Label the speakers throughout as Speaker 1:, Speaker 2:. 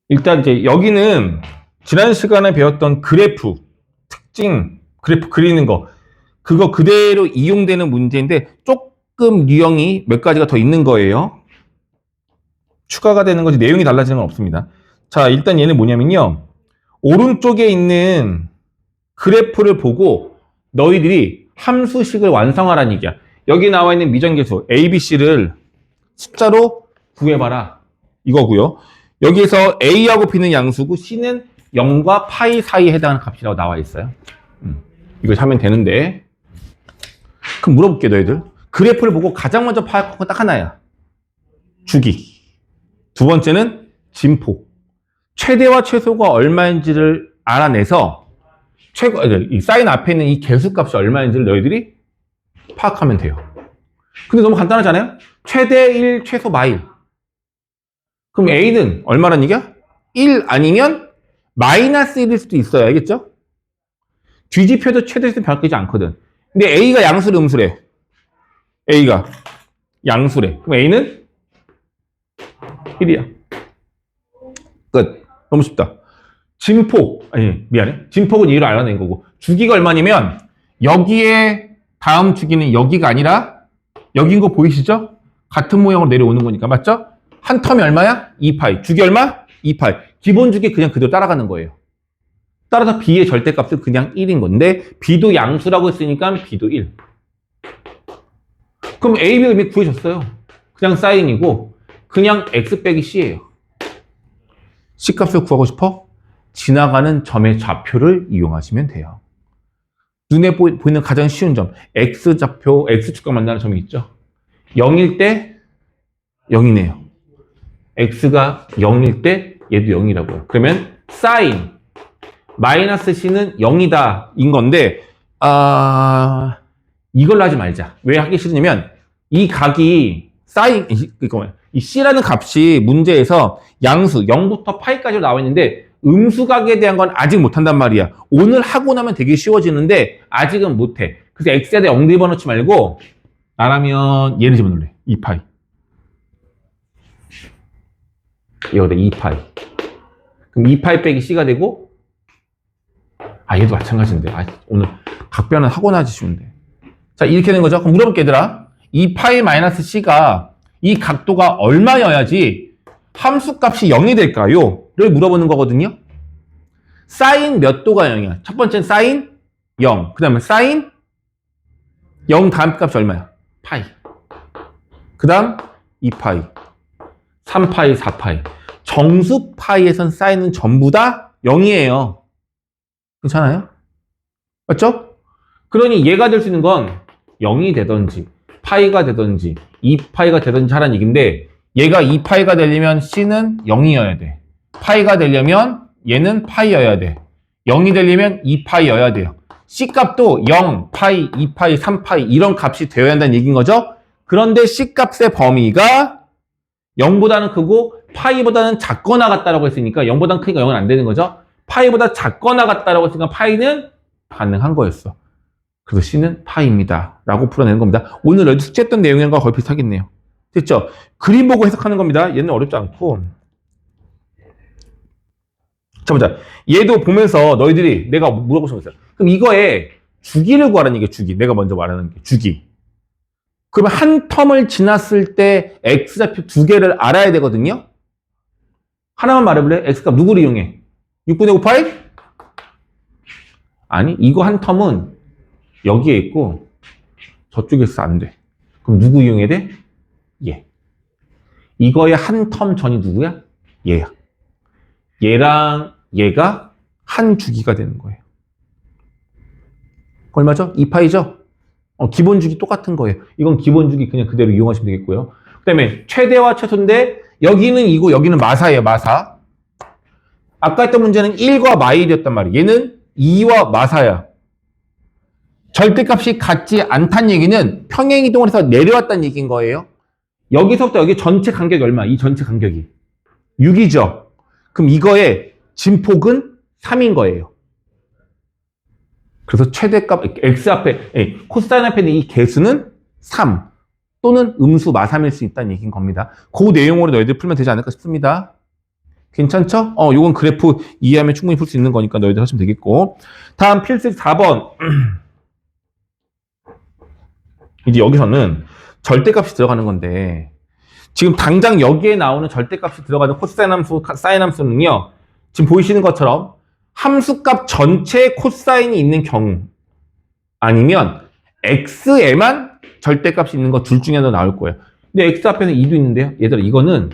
Speaker 1: 일단 이제 여기는 지난 시간에 배웠던 그래프, 특징, 그래프 그리는 거, 그거 그대로 이용되는 문제인데 조금 유형이 몇 가지가 더 있는 거예요. 추가가 되는 거지 내용이 달라지는 건 없습니다. 자, 일단 얘는 뭐냐면요. 오른쪽에 있는 그래프를 보고 너희들이 함수식을 완성하라는 얘기야. 여기 나와 있는 미정계수 A, B, C를 숫자로 구해봐라. 이거고요. 여기에서 A하고 B는 양수고 C는 0과 파이 사이에 해당하는 값이라고 나와 있어요. 이거 하면 되는데. 그럼 물어볼게 너희들. 그래프를 보고 가장 먼저 파악할 건 딱 하나야. 주기. 두 번째는 진폭. 최대와 최소가 얼마인지를 알아내서 이 사인 앞에 있는 이 개수값이 얼마인지를 너희들이 파악하면 돼요. 근데 너무 간단하잖아요? 최대 1, 최소 마일. 그럼 A는 얼마란 얘기야? 1 아니면 마이너스 1일 수도 있어요. 알겠죠? 뒤집혀도 최대수는 바뀌지 않거든. 근데 A가 양수래, 음수래? A가 양수래. 그럼 A는 1이야. 끝. 너무 쉽다. 진폭, 아니, 미안해. 진폭은 2로 알아낸 거고. 주기가 얼마냐면, 여기에 다음 주기는 여기가 아니라, 여긴 거 보이시죠? 같은 모양으로 내려오는 거니까. 맞죠? 한 텀이 얼마야? 2파이. 주기 얼마? 2파이. 기본 주기 그냥 그대로 따라가는 거예요. 따라서 B의 절대값은 그냥 1인 건데, B도 양수라고 했으니까 B도 1. 그럼 A, B가 이미 구해졌어요. 그냥 사인이고, 그냥 X 빼기 C예요. C값을 구하고 싶어? 지나가는 점의 좌표를 이용하시면 돼요. 눈에 보이는 가장 쉬운 점, X좌표, X축과 만나는 점이 있죠. 0일 때 0이네요. X가 0일 때 얘도 0이라고요. 그러면 사인 마이너스 C는 0이다 인 건데 이걸로 하지 말자. 왜 하기 싫으냐면 이 각이 사인 이 C라는 값이 문제에서 양수 0부터 파이까지 나와 있는데 음수각에 대한 건 아직 못한단 말이야. 오늘 하고 나면 되게 쉬워지는데 아직은 못해. 그래서 X에다 0 집어넣지 말고 나라면 얘를 집어넣을래. 2파이. 여기다 2파이. 그럼 2파이 빼기 C가 되고 얘도 마찬가지인데. 오늘 각변은 하고 나지 쉬운데. 자, 이렇게 되는 거죠. 그럼 물어볼게 얘들아. 2파이 마이너스 C가 이 각도가 얼마여야지 함수값이 0이 될까요? 를 물어보는 거거든요. 사인 몇 도가 0이야? 첫 번째는 사인 0. 그 다음에 사인 0 다음 값이 얼마야? 파이. 그 다음 2파이, 3파이, 4파이. 정수 파이에선 사인은 전부 다 0이에요. 괜찮아요? 맞죠? 그러니 얘가 될 수 있는 건 0이 되든지 파이가 되든지 2파이가 되든지 하라는 얘기인데 얘가 2파이가 되려면 C는 0이어야 돼. 파이가 되려면 얘는 파이여야 돼. 0이 되려면 2파이여야 돼요. C값도 0, 파이, 2파이, 3파이 이런 값이 되어야 한다는 얘기인 거죠. 그런데 C값의 범위가 0보다는 크고 파이보다는 작거나 같다라고 했으니까 0보다는 크니까 0은 안 되는 거죠. 파이보다 작거나 같다라고 했으니까 파이는 가능한 거였어. 그래서 C는 파이입니다. 라고 풀어내는 겁니다. 오늘 어디 숙제했던 내용과 거의 비슷하겠네요. 됐죠? 그림 보고 해석하는 겁니다. 얘는 어렵지 않고. 자, 보자. 얘도 보면서 너희들이 내가 물어볼 수 있어요. 그럼 이거에 주기를 구하라는 얘기야, 주기. 내가 먼저 말하는 게 주기. 그러면 한 텀을 지났을 때 X좌표 두 개를 알아야 되거든요. 하나만 말해볼래? X값 누구를 이용해? 6분의 5파이? 아니, 이거 한 텀은 여기에 있고 저쪽에 있어 안 돼. 그럼 누구 이용해야 돼? 얘. 이거의 한 텀 전이 누구야? 얘야. 얘랑 얘가 한 주기가 되는 거예요. 얼마죠? 2파이죠? 기본 주기 똑같은 거예요. 이건 기본 주기 그냥 그대로 이용하시면 되겠고요. 그 다음에 최대와 최소인데 여기는 이고 여기는 마사예요. 마사. 아까 했던 문제는 1과 마일이었단 말이에요. 얘는 2와 마사야. 절대값이 같지 않다는 얘기는 평행이동을 해서 내려왔다는 얘기인 거예요. 여기서부터 여기 전체 간격이 얼마? 이 전체 간격이 6이죠. 그럼 이거의 진폭은 3인 거예요. 그래서 최대값 x 앞에 코사인 앞에 있는 이 개수는 3 또는 음수 마삼일 수 있다는 얘기인 겁니다. 그 내용으로 너희들 풀면 되지 않을까 싶습니다. 괜찮죠? 요건 그래프 이해하면 충분히 풀 수 있는 거니까 너희들 하시면 되겠고. 다음 필수 4번. 이제 여기서는 절대값이 들어가는 건데 지금 당장 여기에 나오는 절대값이 들어가는 코사인 함수, 사인 함수는요. 지금 보이시는 것처럼 함수값 전체에 코사인이 있는 경우 아니면 x에만 절대값이 있는 거 둘 중에 하나 나올 거예요. 근데 x 앞에는 2도 있는데요. 얘들아 이거는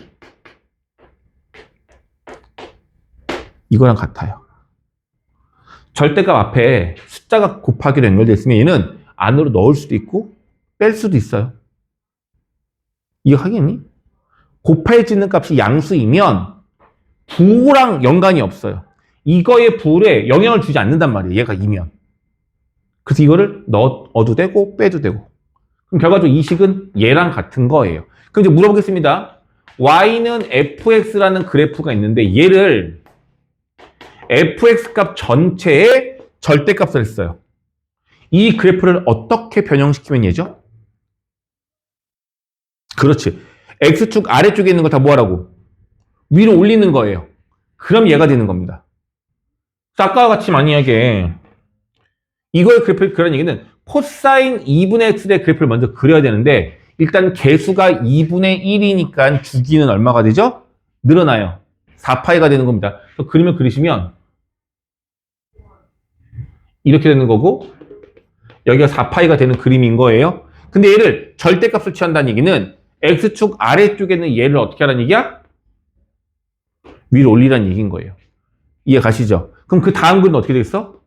Speaker 1: 이거랑 같아요. 절대값 앞에 숫자가 곱하기로 연결되어 있으면 얘는 안으로 넣을 수도 있고 뺄 수도 있어요. 이거 하겠니? 곱해지는 값이 양수이면 부호랑 연관이 없어요. 이거의 부호에 영향을 주지 않는단 말이에요. 얘가 2면. 그래서 이거를 넣어도 되고 빼도 되고. 그럼 결과적으로 이 식은 얘랑 같은 거예요. 그럼 이제 물어보겠습니다. y는 fx라는 그래프가 있는데 얘를 fx 값 전체의 절대값을 했어요. 이 그래프를 어떻게 변형시키면 얘죠? 그렇지. x축 아래쪽에 있는 거 다 뭐하라고? 위로 올리는 거예요. 그럼 얘가 되는 겁니다. 아까와 같이 만약에 이거의 그래프 그런 얘기는 코사인 2분의 x의 그래프를 먼저 그려야 되는데 일단 개수가 2분의 1이니까 주기는 얼마가 되죠? 늘어나요. 4파이가 되는 겁니다. 그래서 그림을 그리시면 이렇게 되는 거고 여기가 4파이가 되는 그림인 거예요. 근데 얘를 절대값을 취한다는 얘기는 x축 아래쪽에 있는 얘를 어떻게 하라는 얘기야? 위로 올리라는 얘기인 거예요. 이해 가시죠? 그럼 그 다음 그림은 어떻게 되겠어?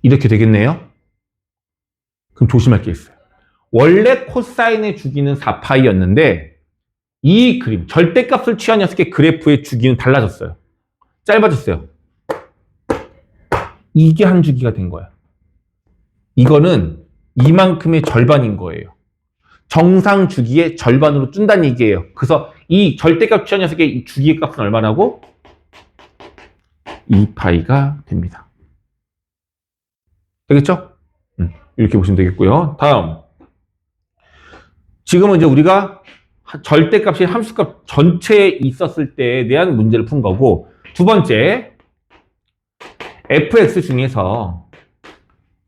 Speaker 1: 이렇게 되겠네요. 그럼 조심할 게 있어요. 원래 코사인의 주기는 4파이였는데 이 그림, 절대값을 취한 녀석의 그래프의 주기는 달라졌어요. 짧아졌어요. 이게 한 주기가 된 거야. 이거는 이만큼의 절반인 거예요. 정상 주기의 절반으로 준다는 얘기예요. 그래서 이 절대값 취한 녀석의 주기의 값은 얼마라고? 2파이가 됩니다. 되겠죠? 이렇게 보시면 되겠고요. 다음. 지금은 이제 우리가 절대값이 함수값 전체에 있었을 때에 대한 문제를 푼 거고, 두 번째, fx 중에서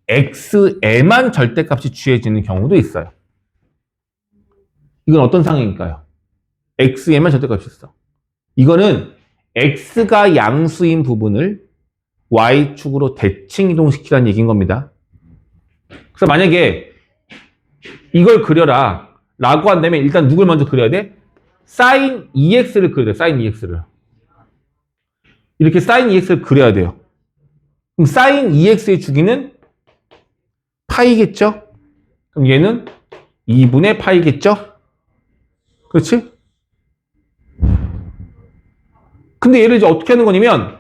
Speaker 1: x에만 절대값이 취해지는 경우도 있어요. 이건 어떤 상황일까요? x에만 절대값이 있어. 이거는 x가 양수인 부분을 y축으로 대칭 이동시키라는 얘기인 겁니다. 그래서 만약에 이걸 그려라 라고 한다면 일단 누굴 먼저 그려야 돼? sin 2x를 그려야 돼. sin 2x를. 이렇게 sin 2x를 그려야 돼요. 그럼 sin 2x의 주기는 파이겠죠? 그럼 얘는 2분의 파이겠죠? 그렇지? 근데 얘를 이제 어떻게 하는 거냐면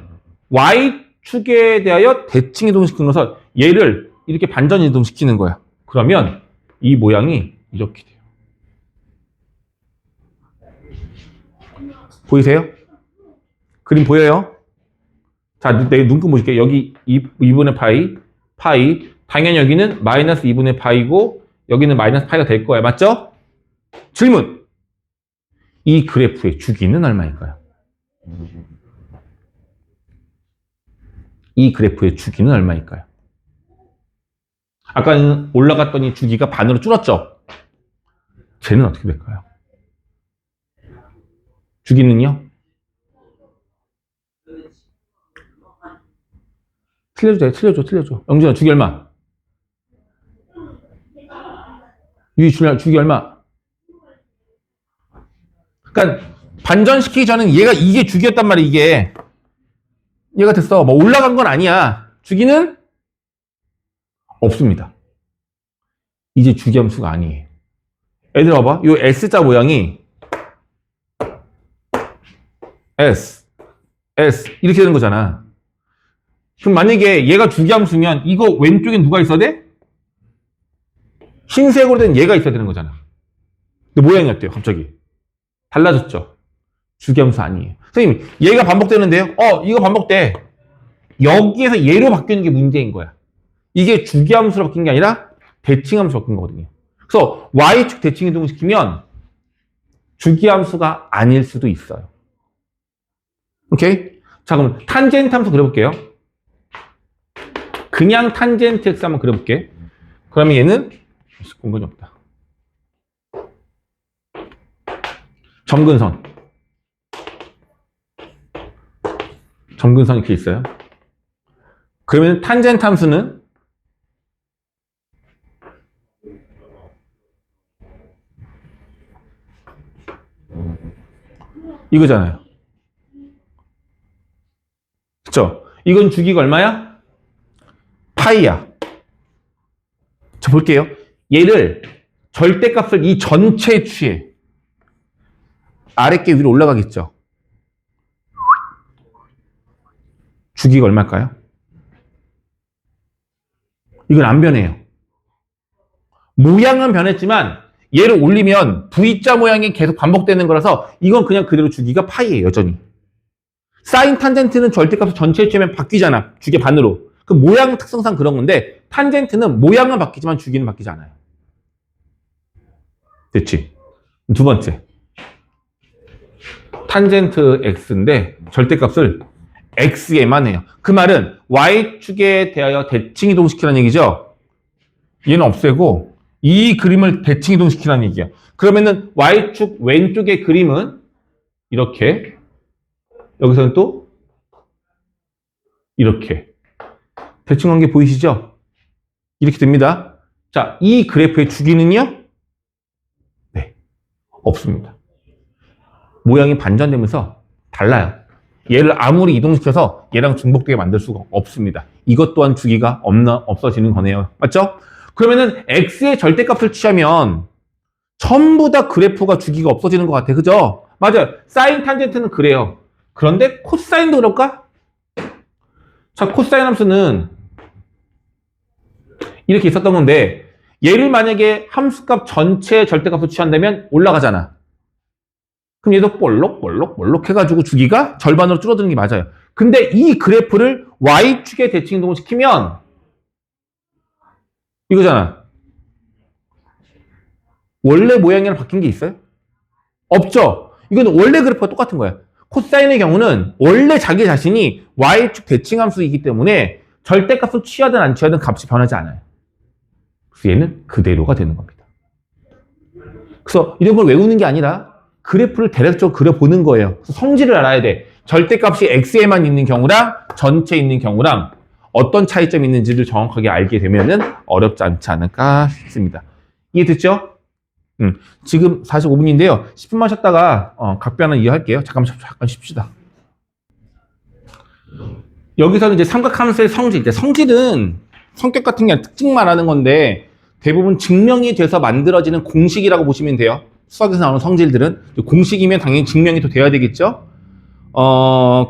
Speaker 1: y축에 대하여 대칭 이동시키는 것은 얘를 이렇게 반전 이동시키는 거야. 그러면 이 모양이 이렇게 돼요. 보이세요? 그림 보여요? 자, 내 눈금 보실게요. 여기 2분의 파이. 당연히 여기는 마이너스 2분의 파이고 여기는 마이너스 파이가 될 거예요. 맞죠? 질문! 이 그래프의 주기는 얼마일까요? 이 그래프의 주기는 얼마일까요? 아까는 올라갔더니 주기가 반으로 줄었죠? 쟤는 어떻게 될까요? 주기는요? 틀려줘. 영준아, 주기 얼마? 주기 얼마? 그러니까 반전시키기 전엔 이게 주기였단 말이야, 이게. 얘가 됐어. 뭐 올라간 건 아니야. 주기는 없습니다. 이제 주기함수가 아니에요. 애들 봐봐. 이 S자 모양이 S 이렇게 되는 거잖아. 그럼 만약에 얘가 주기함수면 이거 왼쪽에 누가 있어야 돼? 흰색으로 된 얘가 있어야 되는 거잖아. 근데 모양이 어때요? 갑자기 달라졌죠? 주기함수 아니에요. 선생님, 얘가 반복되는데요? 이거 반복돼. 여기에서 얘로 바뀌는 게 문제인 거야. 이게 주기함수로 바뀐 게 아니라 대칭함수로 바뀐 거거든요. 그래서 y축 대칭 이동시키면 주기함수가 아닐 수도 있어요. 오케이? 자, 그럼 탄젠트 함수 그려볼게요. 그냥 탄젠트 x 한번 그려볼게. 그러면 얘는 공간이 없다. 점근선. 점근선이 이렇게 있어요. 그러면 탄젠트 함수는 이거잖아요. 그쵸? 이건 주기가 얼마야? 파이야. 자, 볼게요. 얘를 절대값을 이 전체에 취해. 아랫게 위로 올라가겠죠? 주기가 얼마일까요? 이건 안 변해요. 모양은 변했지만 얘를 올리면 V자 모양이 계속 반복되는 거라서 이건 그냥 그대로 주기가 파이예요, 여전히. 사인 탄젠트는 절대값을 전체에 취하면 바뀌잖아. 주기 반으로. 그 모양 특성상 그런 건데 탄젠트는 모양은 바뀌지만 주기는 바뀌지 않아요. 됐지? 두 번째. 탄젠트 x인데 절대값을 x에만 해요. 그 말은 y축에 대하여 대칭 이동시키라는 얘기죠. 얘는 없애고 이 그림을 대칭 이동시키라는 얘기야. 그러면은 y축 왼쪽의 그림은 이렇게, 여기서는 또 이렇게 대칭 관계 보이시죠? 이렇게 됩니다. 자, 이 그래프의 주기는요? 네, 없습니다. 모양이 반전되면서 달라요. 얘를 아무리 이동시켜서 얘랑 중복되게 만들 수가 없습니다. 이것 또한 주기가 없어지는 거네요. 맞죠? 그러면은 x의 절대값을 취하면 전부 다 그래프가 주기가 없어지는 것 같아. 그죠? 맞아요. 사인 탄젠트는 그래요. 그런데 코사인도 그럴까? 자, 코사인 함수는 이렇게 있었던 건데 얘를 만약에 함수값 전체의 절대값을 취한다면 올라가잖아. 그럼 얘도 볼록 해가지고 주기가 절반으로 줄어드는 게 맞아요. 근데 이 그래프를 y축에 대칭 이동을 시키면 이거잖아. 원래 모양이랑 바뀐 게 있어요? 없죠? 이건 원래 그래프가 똑같은 거야. 코사인의 경우는 원래 자기 자신이 y축 대칭 함수이기 때문에 절대값을 취하든 안 취하든 값이 변하지 않아요. 그래서 얘는 그대로가 되는 겁니다. 그래서 이런 걸 외우는 게 아니라 그래프를 대략적으로 그려보는 거예요. 그래서 성질을 알아야 돼. 절대값이 x에만 있는 경우랑 전체에 있는 경우랑 어떤 차이점이 있는지를 정확하게 알게 되면은 어렵지 않지 않을까 싶습니다. 이해됐죠? 지금 45분인데요. 10분만 쉬었다가 각별 하나 이해할게요. 잠깐 쉽시다. 여기서는 이제 삼각함수의 성질. 이제 성질은 성격 같은 게 아니라 특징 말하는 건데 대부분 증명이 돼서 만들어지는 공식이라고 보시면 돼요. 수학에서 나오는 성질들은 공식이면 당연히 증명이 또 돼야 되겠죠.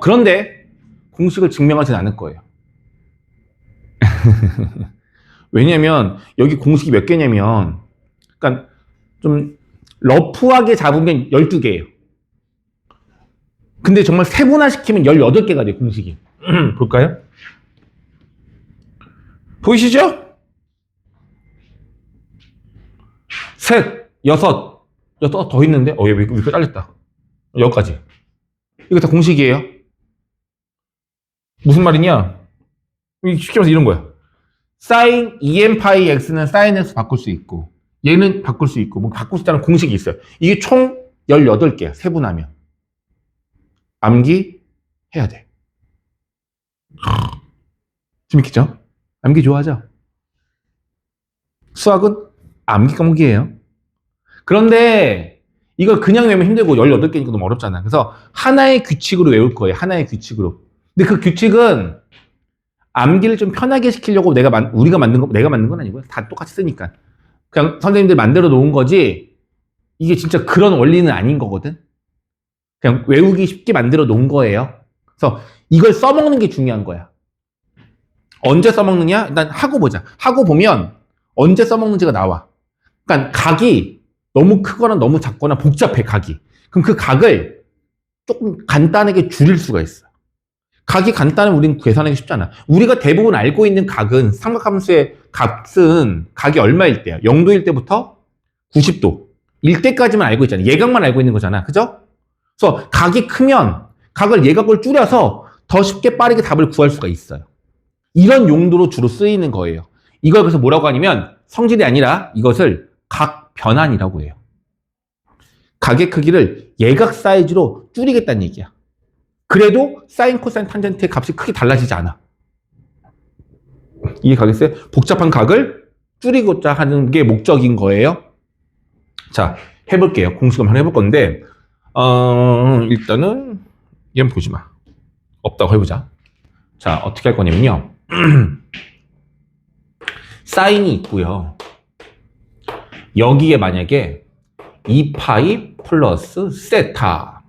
Speaker 1: 그런데 공식을 증명하지는 않을 거예요. 왜냐면 여기 공식이 몇 개냐면, 그러니까 좀 러프하게 잡으면 12개예요. 근데 정말 세분화시키면 18개가 돼요, 공식이. 볼까요? 보이시죠? 셋, 여섯 더 있는데, 얘 왜 이렇게 잘렸다. 여기까지. 이거 다 공식이에요. 무슨 말이냐? 쉽게 말해서 이런 거야. sin 2n 파이 x는 sin x 바꿀 수 있고, 얘는 바꿀 수 있고, 뭐 바꿀 수 있다는 공식이 있어요. 이게 총 18개야, 세분하면. 암기해야 돼. 재밌겠죠? 암기 좋아하죠? 수학은 암기 과목이에요. 그런데 이걸 그냥 외우면 힘들고 18개니까 너무 어렵잖아. 그래서 하나의 규칙으로 외울 거예요. 하나의 규칙으로. 근데 그 규칙은 암기를 좀 편하게 시키려고 내가 만든 건 아니고요. 다 똑같이 쓰니까. 그냥 선생님들 만들어 놓은 거지 이게 진짜 그런 원리는 아닌 거거든. 그냥 외우기 쉽게 만들어 놓은 거예요. 그래서 이걸 써먹는 게 중요한 거야. 언제 써먹느냐? 일단 하고 보자. 하고 보면 언제 써먹는지가 나와. 그러니까 각이 너무 크거나 너무 작거나 복잡해, 각이. 그럼 그 각을 조금 간단하게 줄일 수가 있어. 각이 간단하면 우리는 계산하기 쉽잖아. 우리가 대부분 알고 있는 각은, 삼각함수의 값은 각이 얼마일 때야? 0도일 때부터 90도. 때까지만 알고 있잖아. 예각만 알고 있는 거잖아. 그죠? 그래서 각이 크면 각을 예각을 줄여서 더 쉽게 빠르게 답을 구할 수가 있어요. 이런 용도로 주로 쓰이는 거예요. 이걸 그래서 뭐라고 하냐면 성질이 아니라 이것을 각 변환이라고 해요. 각의 크기를 예각 사이즈로 줄이겠다는 얘기야. 그래도 사인, 코사인, 탄젠트의 값이 크게 달라지지 않아. 이해가겠어요? 복잡한 각을 줄이고자 하는 게 목적인 거예요. 자, 해볼게요. 공식을 한번 해볼 건데 일단은 얘는 보지 마. 없다고 해보자. 자, 어떻게 할 거냐면요. 사인이 있고요. 여기에 만약에 2파이 플러스 세타.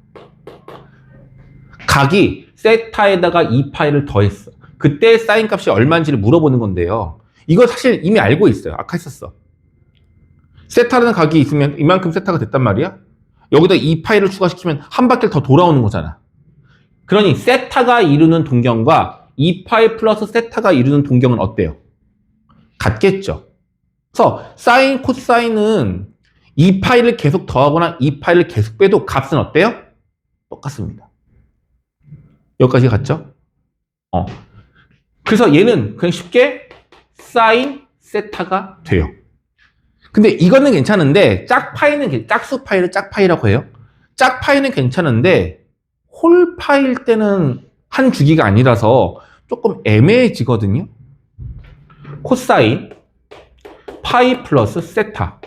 Speaker 1: 각이 세타에다가 2파이를 더했어. 그때 사인 값이 얼마인지를 물어보는 건데요. 이거 사실 이미 알고 있어요. 아까 했었어. 세타라는 각이 있으면 이만큼 세타가 됐단 말이야. 여기다 2파이를 추가시키면 한 바퀴를 더 돌아오는 거잖아. 그러니 세타가 이루는 동경과 2파이 플러스 세타가 이루는 동경은 어때요? 같겠죠. 그래서 사인, 코사인은 2파이를 계속 더하거나 2파이를 계속 빼도 값은 어때요? 똑같습니다. 여기까지 갔죠? 그래서 얘는 그냥 쉽게 사인 세타가 돼요. 근데 이거는 괜찮은데 짝수파이를 짝파이라고 해요. 짝파이는 괜찮은데 홀파일 때는 한 주기가 아니라서 조금 애매해지거든요. 코사인 파이 플러스 세타.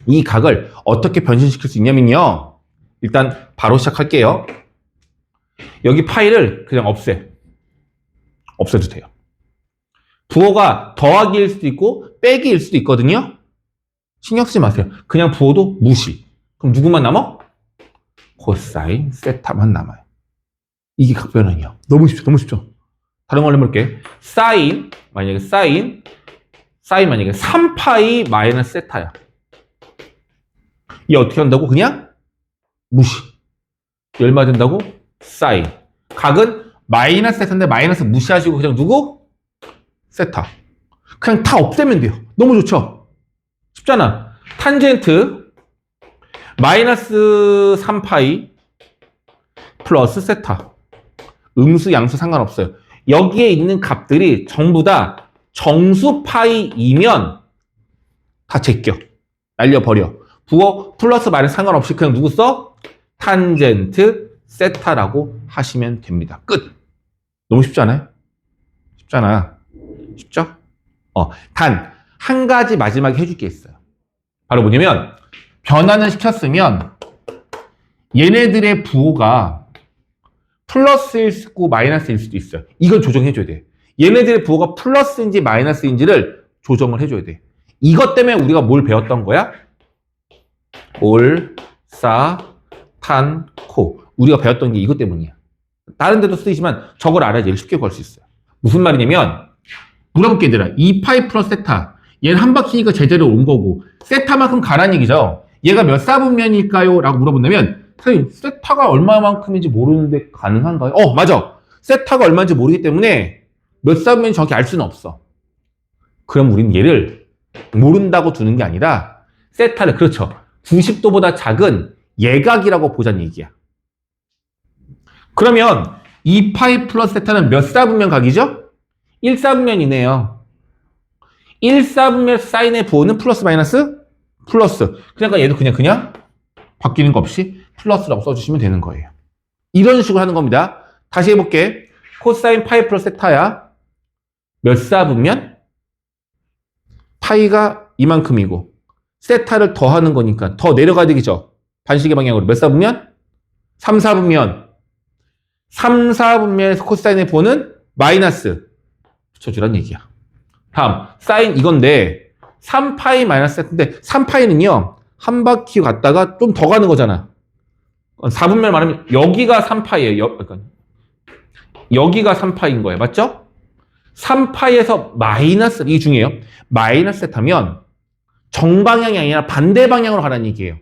Speaker 1: 이 각을 어떻게 변신시킬 수 있냐면요. 일단 바로 시작할게요. 여기 파이를 그냥 없애도 돼요. 부호가 더하기일 수도 있고 빼기일 수도 있거든요. 신경 쓰지 마세요. 그냥 부호도 무시. 그럼 누구만 남아? 코사인 세타만 남아요. 이게 각변환이야. 너무 쉽죠? 다른 걸로 해볼게. 만약에 사인 만약에 3파이 마이너스 세타야. 이 어떻게 한다고? 그냥 무시. 얼마 된다고? 사인. 각은 마이너스 세타인데 마이너스 무시하시고 그냥 누구? 세타. 그냥 다 없애면 돼요. 너무 좋죠? 쉽잖아. 탄젠트 마이너스 3파이 플러스 세타. 음수, 양수 상관없어요. 여기에 있는 값들이 전부 다 정수 파이이면 다 제껴. 날려버려. 부호 플러스 마이너스 상관없이 그냥 누구 써? 탄젠트 세타라고 하시면 됩니다. 끝. 너무 쉽지 않아요? 쉽잖아. 쉽죠? 단 한 가지 마지막에 해줄 게 있어요. 바로 뭐냐면 변환을 시켰으면 얘네들의 부호가 플러스일 수도 있고 마이너스일 수도 있어요. 이걸 조정해줘야 돼. 얘네들의 부호가 플러스인지 마이너스인지를 조정을 해줘야 돼. 이것 때문에 우리가 뭘 배웠던 거야? 올, 사, 탄, 코. 우리가 배웠던 게 이것 때문이야. 다른 데도 쓰이지만 저걸 알아야 제일 쉽게 구할 수 있어요. 무슨 말이냐면 물어볼게 얘들아. 2파이 플러스 세타. 얘는 한 바퀴니까 제대로 온 거고 세타만큼 가란 얘기죠. 얘가 몇 사분면일까요? 라고 물어본다면 선생님 세타가 얼마만큼인지 모르는데 가능한가요? 맞아. 세타가 얼마인지 모르기 때문에 몇 사분면인지 정확히 알 수는 없어. 그럼 우리는 얘를 모른다고 두는 게 아니라 세타를 그렇죠. 90도보다 작은 예각이라고 보자는 얘기야. 그러면 2파이 플러스 세타는 몇 사분면 각이죠? 1사분면이네요. 1사분면 사인의 부호는 플러스 마이너스? 플러스. 그러니까 얘도 그냥 바뀌는 거 없이 플러스라고 써주시면 되는 거예요. 이런 식으로 하는 겁니다. 다시 해볼게. 코사인 파이 플러스 세타야. 몇 사분면? 파이가 이만큼이고 세타를 더하는 거니까 더 내려가야 되겠죠. 반시계 방향으로 몇 사분면? 3사분면. 3사분면에서 코사인의 부호는 마이너스. 붙여주란 얘기야. 다음 사인 이건데 3파이 마이너스 세타인데 3파이는요 한 바퀴 갔다가 좀 더 가는 거잖아. 4분면 말하면 여기가 3파이예요. 그러니까 여기가 3파이인 거예요. 맞죠? 3파이에서 마이너스, 이게 중요해요. 마이너스 세타면 정방향이 아니라 반대 방향으로 가라는 얘기예요.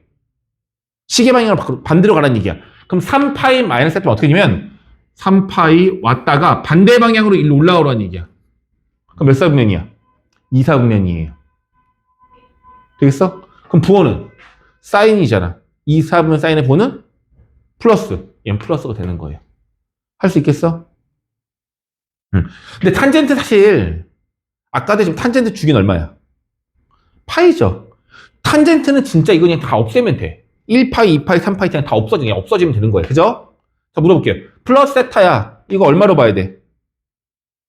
Speaker 1: 시계 방향으로 반대로 가라는 얘기야. 그럼 3파이 마이너스 세타면 어떻게 되냐면 3파이 왔다가 반대 방향으로 일로 올라오라는 얘기야. 그럼 몇 사분면이야? 2사분면이에요. 되겠어? 그럼 부호는 사인이잖아. 2, 4분의 사인의 보는 플러스. 얘는 플러스가 되는 거예요. 할 수 있겠어? 근데 탄젠트 사실 아까도 지금 탄젠트 주긴 얼마야? 파이죠. 탄젠트는 진짜 이거 그냥 다 없애면 돼. 1파이, 2파이, 3파이 그냥 다 없어지면 되는 거예요. 그죠? 자, 물어볼게요. 플러스 세타야. 이거 얼마로 봐야 돼?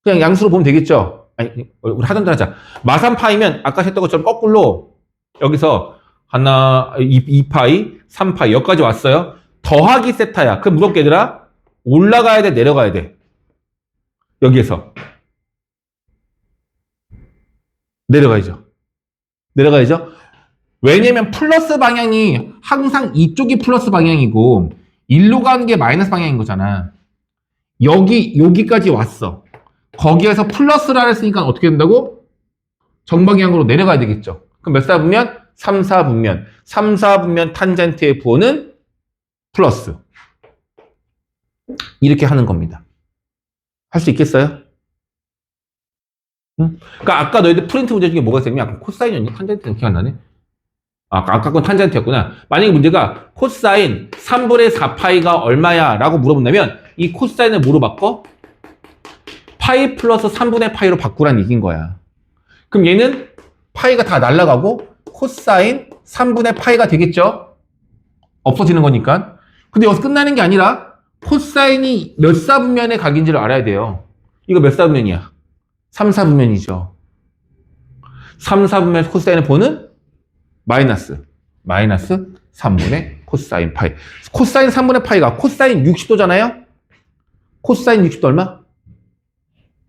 Speaker 1: 그냥 양수로 보면 되겠죠? 아니, 우리 하던 대로 하자. 마산파이면 아까 했던 것처럼 거꾸로 여기서 하나, 2파이, 3파이 여기까지 왔어요. 더하기 세타야. 그럼 물어볼게 얘들아. 올라가야 돼, 내려가야 돼? 여기에서. 내려가야죠. 내려가야죠. 왜냐면 플러스 방향이 항상 이쪽이 플러스 방향이고 일로 가는 게 마이너스 방향인 거잖아. 여기까지 왔어. 거기에서 플러스라 했으니까 어떻게 된다고? 정방향으로 내려가야 되겠죠. 그럼 몇 사분면? 3, 4분면. 3, 4분면 탄젠트의 부호는 플러스. 이렇게 하는 겁니다. 할 수 있겠어요? 응? 그러니까 아까 너희들 프린트 문제 중에 뭐가 있었냐면 약간 코사인이었니? 탄젠트는 기억 안 나네? 아까 건 탄젠트였구나. 만약에 문제가 코사인 3분의 4파이가 얼마야? 라고 물어본다면 이 코사인을 뭐로 바꿔? 파이 플러스 3분의 파이로 바꾸라는 얘기인 거야. 그럼 얘는 파이가 다 날아가고 코사인 3분의 파이가 되겠죠? 없어지는 거니까. 근데 여기서 끝나는 게 아니라 코사인이 몇 사분면의 각인지를 알아야 돼요. 이거 몇 사분면이야? 3, 4분면이죠. 3, 4분면 코사인을 보는 마이너스 3분의 코사인 파이. 코사인 3분의 파이가 코사인 60도잖아요? 코사인 60도 얼마?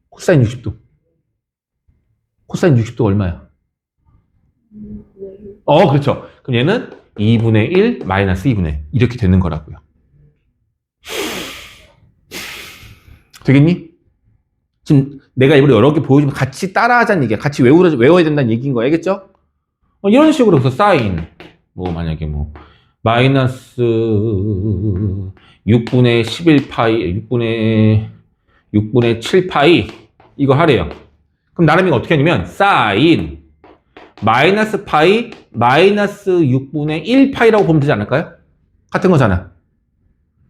Speaker 1: 코사인 60도. 코사인 60도 얼마야? 그렇죠. 그럼 얘는 2분의 1 마이너스 2분의 1 이렇게 되는 거라고요. 되겠니? 지금 내가 이걸 여러 개 보여주면 같이 따라하자는 얘기야. 같이 외워야 된다는 얘기인 거야. 알겠죠? 이런 식으로 해서 사인 만약에 마이너스 6분의 11파이 6분의 7파이 이거 하래요. 그럼 나름 이거 어떻게 하냐면 사인 마이너스 파이 마이너스 6분의 1파이라고 보면 되지 않을까요? 같은 거잖아.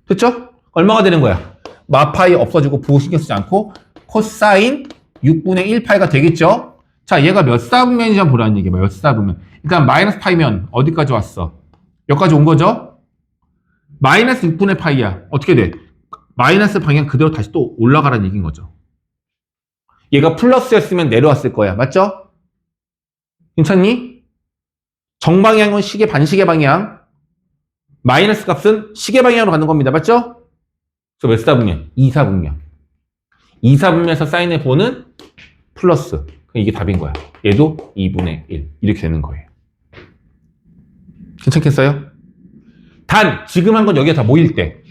Speaker 1: 됐죠? 얼마가 되는 거야? 마파이 없어지고 부호 신경 쓰지 않고 코사인 6분의 1파이가 되겠죠? 자, 얘가 몇 사분면이냐 보라는 얘기야. 몇 사분면. 일단 마이너스 파이면 어디까지 왔어? 여기까지 온 거죠? 마이너스 6분의 파이야. 어떻게 돼? 마이너스 방향 그대로 다시 또 올라가라는 얘기인 거죠. 얘가 플러스였으면 내려왔을 거야. 맞죠? 괜찮니? 정방향은 반시계 방향. 마이너스 값은 시계 방향으로 가는 겁니다. 맞죠? 그래서 몇 사분면? 2사분면. 2사분면에서 사인의 보는 플러스. 이게 답인 거야. 얘도 2분의 1. 이렇게 되는 거예요. 괜찮겠어요? 단, 지금 한 건 여기가 다 모일 때.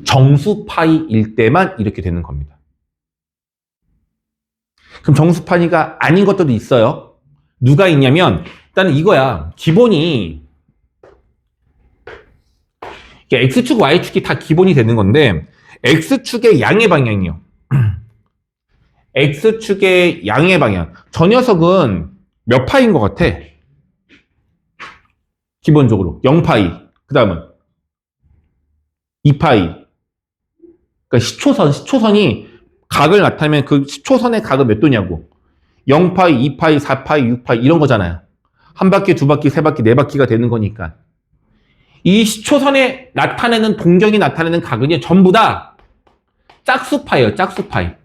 Speaker 1: 정수파이일 때만 이렇게 되는 겁니다. 그럼 정수파이가 아닌 것들도 있어요. 누가 있냐면, 일단은 이거야. 기본이, X축, Y축이 다 기본이 되는 건데, X축의 양의 방향이요. X축의 양의 방향. 저 녀석은 몇 파인 것 같아? 기본적으로. 0파이. 그 다음은 2파이. 그러니까 시초선이 각을 나타내면 그 시초선의 각은 몇 도냐고. 0파이, 2파이, 4파이, 6파이 이런 거잖아요. 한 바퀴, 두 바퀴, 세 바퀴, 네 바퀴가 되는 거니까. 이 시초선에 나타내는 동경이 나타내는 각은요. 전부 다 짝수파예요. 짝수파이.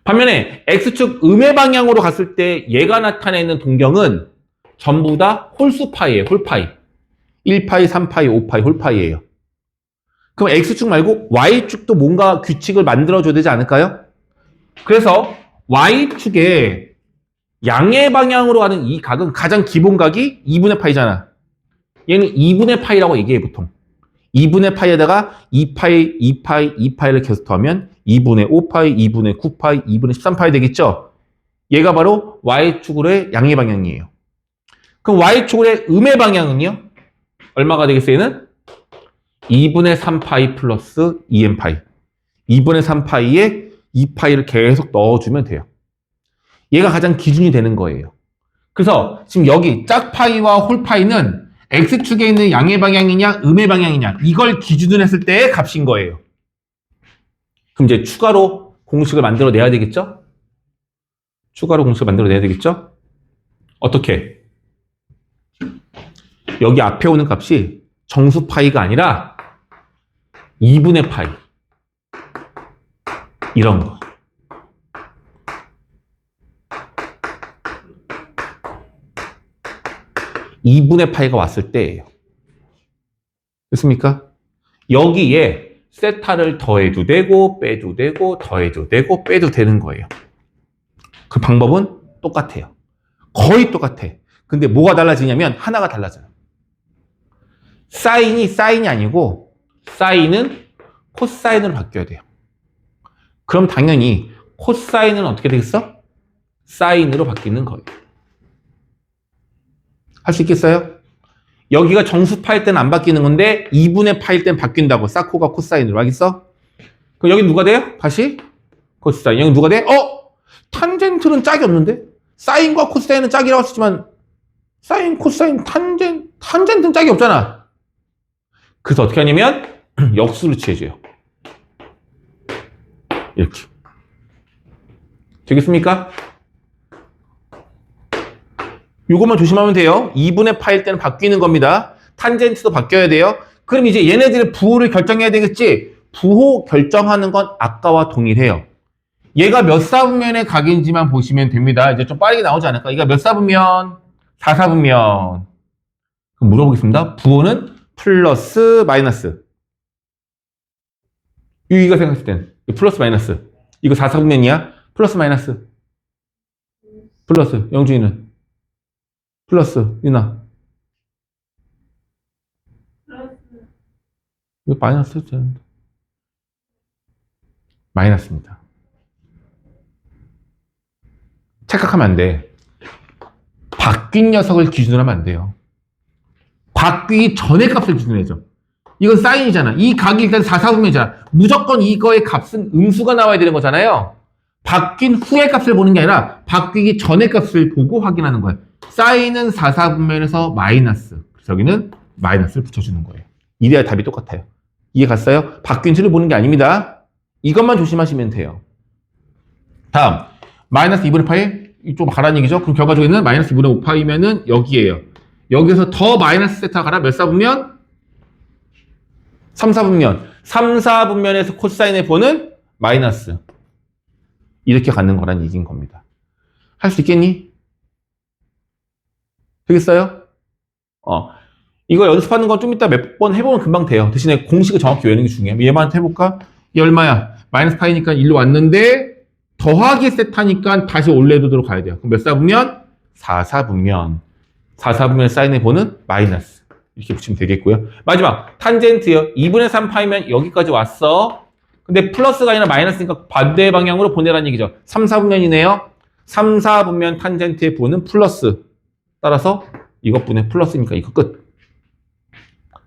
Speaker 1: 반면에 X축 음의 방향으로 갔을 때 얘가 나타내는 동경은 전부 다 홀수파이예요. 홀파이. 1파이, 3파이, 5파이 홀파이예요. 그럼 X축 말고 Y축도 뭔가 규칙을 만들어줘야 되지 않을까요? 그래서 Y축의 양의 방향으로 가는 이 각은 가장 기본 각이 2분의 파이잖아. 얘는 2분의 파이라고 얘기해 보통. 2분의 파이에다가 2파이, 2파이, 2파이를 계속 더하면 2분의 5파이, 2분의 9파이, 2분의 13파이 되겠죠? 얘가 바로 Y축으로의 양의 방향이에요. 그럼 Y축으로의 음의 방향은요? 얼마가 되겠어요? 얘는 2분의 3파이 플러스 2n파이. 2분의 3파이에 2파이를 계속 넣어주면 돼요. 얘가 가장 기준이 되는 거예요. 그래서 지금 여기 짝파이와 홀파이는 x축에 있는 양의 방향이냐 음의 방향이냐 이걸 기준으로 했을 때의 값인 거예요. 그럼 이제 추가로 공식을 만들어내야 되겠죠? 추가로 공식을 만들어내야 되겠죠? 어떻게? 여기 앞에 오는 값이 정수 파이가 아니라 2분의 파이 이런 거. (2분의) 파이가 왔을 때예요. 됐습니까? 여기에 세타를 더해도 되고 빼도 되고 더해도 되고 빼도 되는 거예요. 그 방법은 똑같아요. 거의 똑같아. 근데 뭐가 달라지냐면 하나가 달라져요. 사인이 아니고 사인은 코사인으로 바뀌어야 돼요. 그럼 당연히 코사인은 어떻게 되겠어? 사인으로 바뀌는 거예요. 할 수 있겠어요? 여기가 정수파일 때는 안 바뀌는 건데 2분의 파일 때는 바뀐다고. 사코가 코사인으로. 알겠어? 그럼 여기 누가 돼요? 다시 코사인. 여기 누가 돼? 탄젠트는 짝이 없는데? 사인과 코사인은 짝이라고 했지만 사인, 코사인, 탄젠트는 짝이 없잖아. 그래서 어떻게 하냐면 역수를 취해줘요. 이렇게. 되겠습니까? 이것만 조심하면 돼요. 2분의 파일 때는 바뀌는 겁니다. 탄젠트도 바뀌어야 돼요. 그럼 이제 얘네들의 부호를 결정해야 되겠지? 부호 결정하는 건 아까와 동일해요. 얘가 몇 사분면의 각인지만 보시면 됩니다. 이제 좀 빠르게 나오지 않을까? 얘가 몇 사분면? 4사분면. 그럼 물어보겠습니다. 부호는 플러스 마이너스. 유희가 생각했을 땐 플러스 마이너스. 이거 4사분면이야? 플러스 마이너스. 플러스. 영준이는? 플러스. 유나. 이거 마이너스. 마이너스입니다. 착각하면 안 돼. 바뀐 녀석을 기준으로 하면 안 돼요. 바뀌기 전의 값을 기준으로 해줘. 이건 사인이잖아. 이 각이 일단 4사분면이잖아. 무조건 이거의 값은 음수가 나와야 되는 거잖아요. 바뀐 후의 값을 보는 게 아니라 바뀌기 전의 값을 보고 확인하는 거예요. 사인은 4사분면에서 마이너스. 그래서 여기는 마이너스를 붙여주는 거예요. 이래야 답이 똑같아요. 이해 갔어요? 바뀐 수를 보는 게 아닙니다. 이것만 조심하시면 돼요. 다음. 마이너스 2분의 파이 이쪽 가라는 얘기죠. 그럼 결과적으로는 마이너스 2분의 5파이면은 여기에요. 여기서 더 마이너스 세타 가라 몇 사분면? 3사분면. 3사분면에서 코사인의 보는 마이너스. 이렇게 갖는 거란 얘기인 겁니다. 할 수 있겠니? 되겠어요? 이거 연습하는 건 좀 이따 몇 번 해보면 금방 돼요. 대신에 공식을 정확히 외우는 게 중요해요. 얘만 해볼까? 이 얼마야? 마이너스 파이니까 일로 왔는데 더하기 세타니까 다시 올레도로 가야 돼요. 그럼 몇 사분면? 4사분면. 4사분면 사인의 보는 마이너스. 이렇게 붙이면 되겠고요. 마지막 탄젠트요. 2분의 3파이면 여기까지 왔어. 근데 플러스가 아니라 마이너스니까 반대 방향으로 보내라는 얘기죠. 3사분면이네요. 3사분면 탄젠트의 부는 플러스. 따라서 이것분의 플러스니까 이거 끝.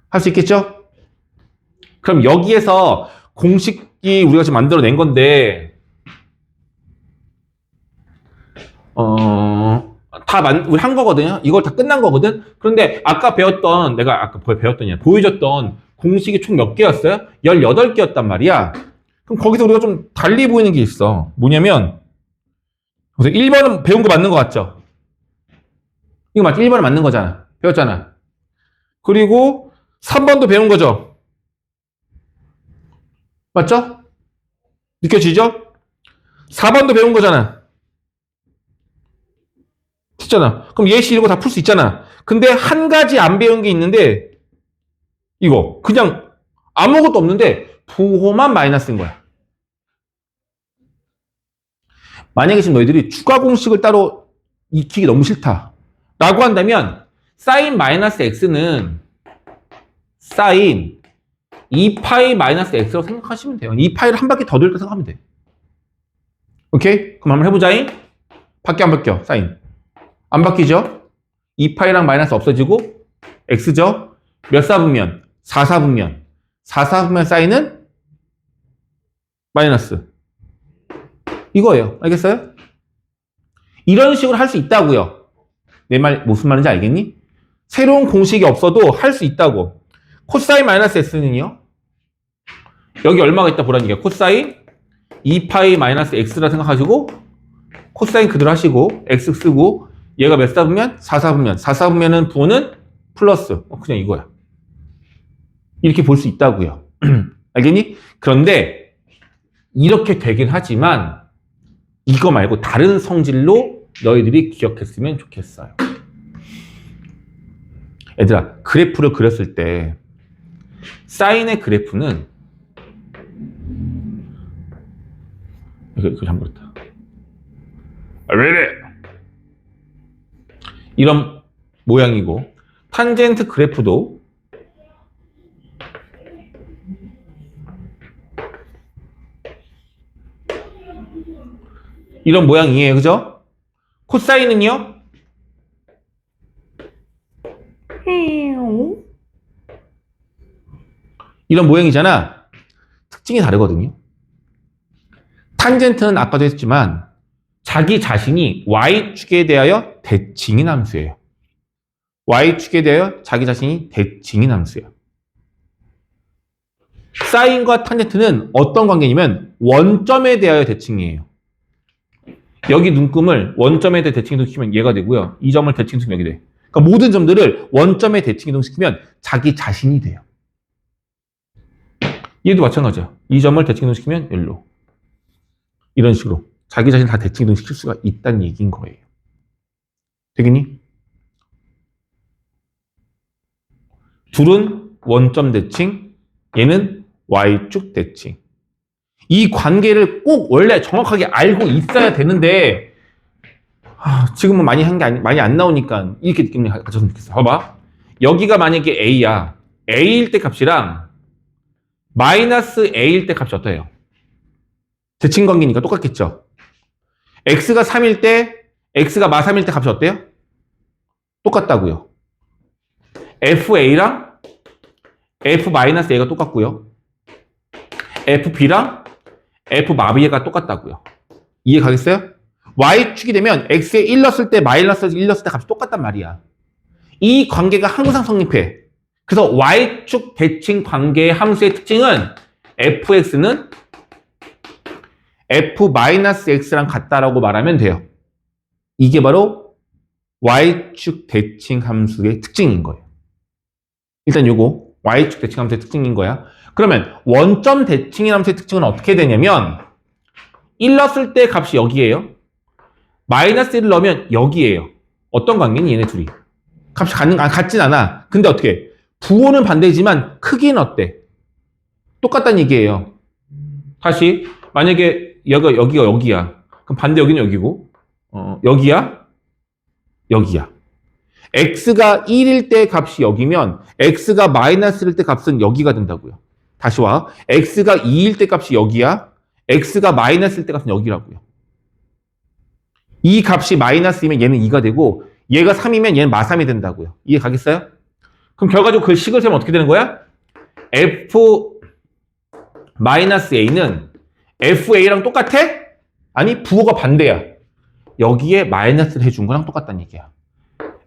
Speaker 1: 할 수 있겠죠? 그럼 여기에서 공식이 우리가 지금 만들어낸 건데 우리 한 거거든요. 이걸 다 끝난 거거든. 그런데 아까 배웠던, 내가 아까 배웠더니 보여줬던 공식이 총 몇 개였어요? 18개였단 말이야. 그럼 거기서 우리가 좀 달리 보이는 게 있어. 뭐냐면, 그래서 1번은 배운 거 맞는 거 같죠? 이거 맞지? 1번은 맞는 거잖아. 배웠잖아. 그리고 3번도 배운 거죠? 맞죠? 느껴지죠? 4번도 배운 거잖아. 했잖아. 그럼 예시 이런 거 다 풀 수 있잖아. 근데 한 가지 안 배운 게 있는데 이거 그냥 아무것도 없는데 부호만 마이너스인 거야. 만약에 지금 너희들이 추가 공식을 따로 익히기 너무 싫다 라고 한다면 사인 마이너스 x는 사인 2파이 마이너스 x라고 생각하시면 돼요. 2파이를 한 바퀴 더 돌다 생각하면 돼. 오케이? 그럼 한번 해보자잉. 바뀌어 안 바뀌어? 사인 안 바뀌죠? 2파이랑 마이너스 없어지고 x죠? 몇 사분면? 4사분면. 4사분면 사인은 마이너스. 이거예요. 알겠어요? 이런 식으로 할 수 있다고요. 내 말 무슨 말인지 알겠니? 새로운 공식이 없어도 할 수 있다고. 코사인 마이너스 x는요? 여기 얼마가 있다 보라는 얘기야. 코사인 2파이 마이너스 x라 생각하시고 코사인 그대로 하시고 x 쓰고 얘가 몇 사분면? 4사분면. 4사분면은 부호는 플러스. 그냥 이거야. 이렇게 볼 수 있다고요. 알겠니? 그런데 이렇게 되긴 하지만 이거 말고 다른 성질로 너희들이 기억했으면 좋겠어요. 얘들아, 그래프를 그렸을 때 사인의 그래프는 이거 잘못 그렸다. 왜 이래? 이런 모양이고 탄젠트 그래프도 이런 모양이에요. 그죠? 코사인은요? 이런 모양이잖아. 특징이 다르거든요. 탄젠트는 아까도 했지만 자기 자신이 y축에 대하여 대칭인 함수예요. y축에 대하여 자기 자신이 대칭인 함수예요. 사인과 탄젠트는 어떤 관계냐면 원점에 대하여 대칭이에요. 여기 눈금을 원점에 대해 대칭 이동시키면 얘가 되고요. 이 점을 대칭 이동시키면 여기 돼. 그러니까 모든 점들을 원점에 대칭 이동시키면 자기 자신이 돼요. 얘도 마찬가지야. 이 점을 대칭 이동시키면 여기로. 이런 식으로 자기 자신 다 대칭 이동시킬 수가 있다는 얘기인 거예요. 되겠니? 둘은 원점 대칭, 얘는 y축 대칭. 이 관계를 꼭 원래 정확하게 알고 있어야 되는데 지금은 많이 한 게 많이 안 나오니까 이렇게 느낌을 가졌으면 좋겠어. 봐봐. 여기가 만약에 a야. a일 때 값이랑 마이너스 a일 때 값이 어때요? 대칭 관계니까 똑같겠죠. x가 3일 때, x가 마3일 때 값이 어때요? 똑같다고요. fa랑 f-a가 똑같고요. fb랑 f-b가 똑같다고요. 이해 가겠어요? y축이 되면 x에 1 넣었을 때 마이너스 1 넣었을 때 값이 똑같단 말이야. 이 관계가 항상 성립해. 그래서 y축 대칭 관계의 함수의 특징은 fx는 f-x랑 같다라고 말하면 돼요. 이게 바로 y축 대칭 함수의 특징인 거예요. 일단 요거 y축 대칭 함수의 특징인 거야. 그러면 원점 대칭인 함수의 특징은 어떻게 되냐면 1 넣었을 때 값이 여기예요. 마이너스 1을 넣으면 여기예요. 어떤 관계니 얘네 둘이? 값이 같진 않아. 근데 어떻게? 부호는 반대지만 크기는 어때? 똑같다는 얘기예요. 다시 만약에 여기가 여기야. 그럼 반대 여기는 여기고 여기야? 여기야. x가 1일 때 값이 여기면 x가 마이너스 1일 때 값은 여기가 된다고요. 다시 와. x가 2일 때 값이 여기야. x가 마이너스 1일 때 값은 여기라고요. 이 값이 마이너스이면 얘는 2가 되고 얘가 3이면 얘는 마3이 된다고요. 이해 가겠어요? 그럼 결과적으로 그 식을 세면 어떻게 되는 거야? f-a는 fa랑 똑같아? 아니 부호가 반대야. 여기에 마이너스를 해준 거랑 똑같다는 얘기야.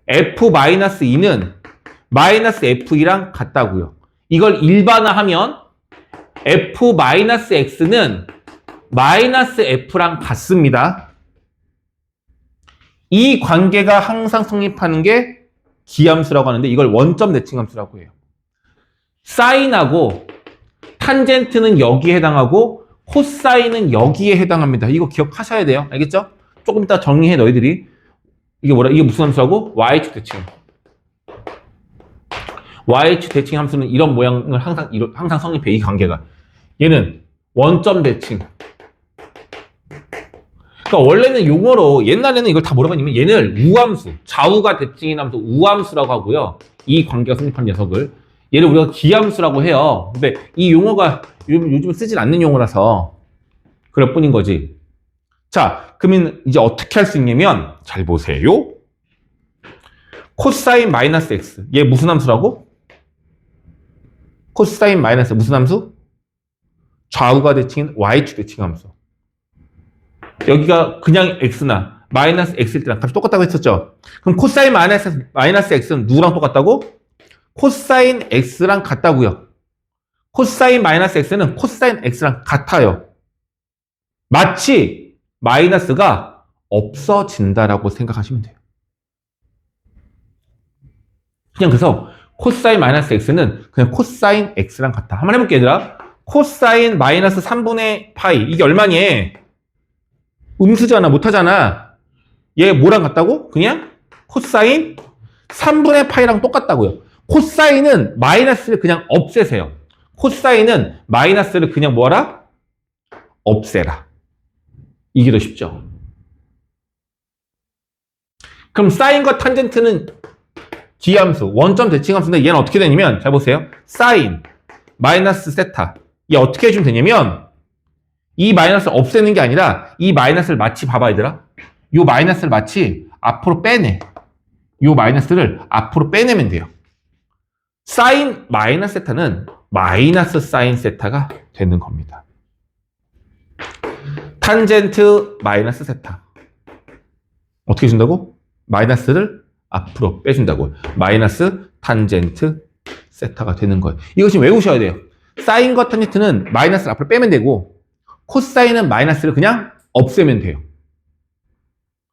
Speaker 1: f-2는 마이너스 f2랑 같다고요. 이걸 일반화하면 f-x는 마이너스 f랑 같습니다. 이 관계가 항상 성립하는 게 기함수라고 하는데 이걸 원점 대칭함수라고 해요. 사인하고 탄젠트는 여기에 해당하고 코사인은 여기에 해당합니다. 이거 기억하셔야 돼요. 알겠죠? 조금 이따 정리해 너희들이. 이게 뭐라? 이게 무슨 함수라고? y축 대칭. y축 대칭 함수는 이런 모양을 항상 성립해. 이 관계가. 얘는 원점 대칭. 그러니까 원래는 용어로 옛날에는 이걸 다 뭐라고 했냐면 얘는 우함수, 좌우가 대칭인 함수 우함수라고 하고요. 이 관계가 성립한 녀석을 얘를 우리가 기함수라고 해요. 근데 이 용어가 요즘 쓰진 않는 용어라서 그럴 뿐인 거지. 자, 그러면 이제 어떻게 할 수 있냐면 잘 보세요. 코사인 마이너스 x. 얘 무슨 함수라고? 코사인 마이너스 무슨 함수? 좌우가 대칭인 y축 대칭 함수. 여기가 그냥 x나 마이너스 x일 때랑 값이 똑같다고 했었죠. 그럼 코사인 마이너스 x는 누구랑 똑같다고? 코사인 x랑 같다고요. 코사인 마이너스 x는 코사인 x랑 같아요. 마치 마이너스가 없어진다라고 생각하시면 돼요. 그냥 그래서 코사인 마이너스 x는 그냥 코사인 x랑 같아. 한번 해볼게 얘들아. 코사인 마이너스 3분의 파이 이게 얼마니? 음수잖아. 못하잖아. 얘 뭐랑 같다고? 그냥 코사인 3분의 파이랑 똑같다고요. 코사인은 마이너스를 그냥 없애세요. 코사인은 마이너스를 그냥 뭐하라? 없애라. 이게 더 쉽죠. 그럼 사인과 탄젠트는 기함수, 원점 대칭함수인데 얘는 어떻게 되냐면 잘 보세요. 사인 마이너스 세타 얘 어떻게 해주면 되냐면 이 마이너스를 없애는 게 아니라 이 마이너스를 마치 봐봐 얘들아. 이 마이너스를 마치 앞으로 빼내. 이 마이너스를 앞으로 빼내면 돼요. 사인 마이너스 세타는 마이너스 사인 세타가 되는 겁니다. 탄젠트 마이너스 세타 어떻게 준다고? 마이너스를 앞으로 빼준다고. 마이너스 탄젠트 세타가 되는 거예요. 이거 지금 외우셔야 돼요. 사인과 탄젠트는 마이너스를 앞으로 빼면 되고 코사인은 마이너스를 그냥 없애면 돼요.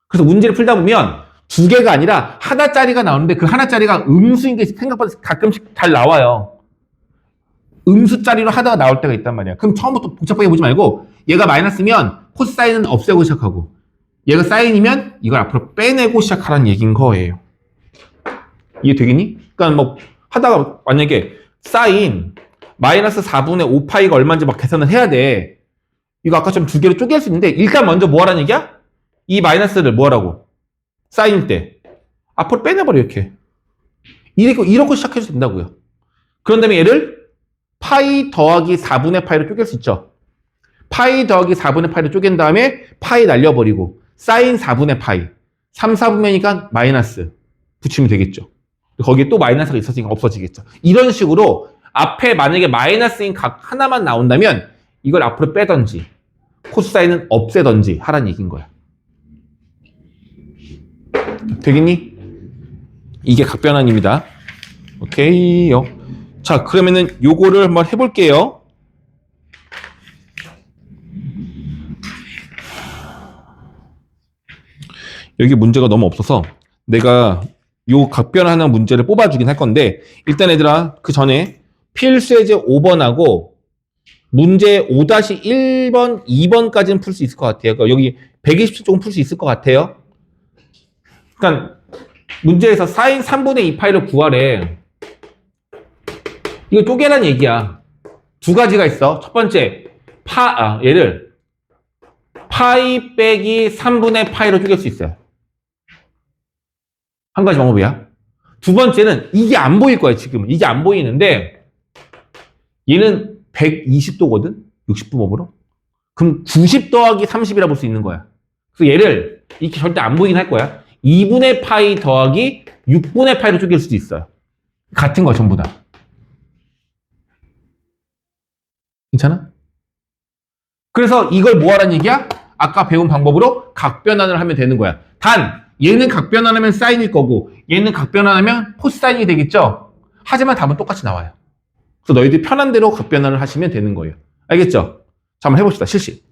Speaker 1: 그래서 문제를 풀다 보면 두 개가 아니라 하나짜리가 나오는데 그 하나짜리가 음수인 게 생각보다 가끔씩 잘 나와요. 음수짜리로 하다가 나올 때가 있단 말이야. 그럼 처음부터 복잡하게 보지 말고 얘가 마이너스면 코사인은 없애고 시작하고 얘가 사인이면 이걸 앞으로 빼내고 시작하라는 얘기인 거예요. 이해 되겠니? 그러니까 뭐 하다가 만약에 사인 마이너스 4분의 5파이가 얼마인지 막 계산을 해야 돼. 이거 아까처럼 두 개로 쪼갤 수 있는데 일단 먼저 뭐 하라는 얘기야? 이 마이너스를 뭐 하라고? 사인일 때 앞으로 빼내버려 이렇게. 이렇게 시작해도 된다고요. 그런 다음에 얘를 파이 더하기 4분의 파이로 쪼갤 수 있죠. 파이 더하기 4분의 파이로 쪼갠 다음에 파이 날려버리고 사인 4분의 파이 3, 4분면이니까 마이너스 붙이면 되겠죠. 거기에 또 마이너스가 있었으니까 없어지겠죠. 이런 식으로 앞에 만약에 마이너스인 각 하나만 나온다면 이걸 앞으로 빼던지 코사인은 없애던지 하라는 얘기인 거야. 되겠니? 이게 각변환입니다. 오케이요. 자, 그러면은 요거를 한번 해볼게요. 여기 문제가 너무 없어서 내가 요 각변하는 문제를 뽑아주긴 할 건데 일단 얘들아 그 전에 필수예제 5번하고 문제 5-1번, 2번까지는 풀 수 있을 것 같아요. 그러니까 여기 120초 조금 풀 수 있을 것 같아요. 그러니까 문제에서 사인 3분의 2파이를 구하래. 이거 쪼개란 얘기야. 두 가지가 있어. 첫 번째 얘를 파이 빼기 3분의 파이로 쪼갤 수 있어요. 한 가지 방법이야. 두 번째는 이게 안 보일 거야 지금. 이게 안 보이는데 얘는 120도거든? 60도범으로. 그럼 90 더하기 30이라 볼 수 있는 거야. 그래서 얘를 이렇게 절대 안 보이긴 할 거야. 2분의 파이 더하기 6분의 파이로 쪼갤 수도 있어요. 같은 거 전부 다. 괜찮아? 그래서 이걸 뭐 하라는 얘기야? 아까 배운 방법으로 각변환을 하면 되는 거야. 단 얘는 각변환하면 사인일 거고 얘는 각변환하면 코사인이 되겠죠? 하지만 답은 똑같이 나와요. 그래서 너희들이 편한 대로 각변환을 하시면 되는 거예요. 알겠죠? 자, 한번 해봅시다. 실시.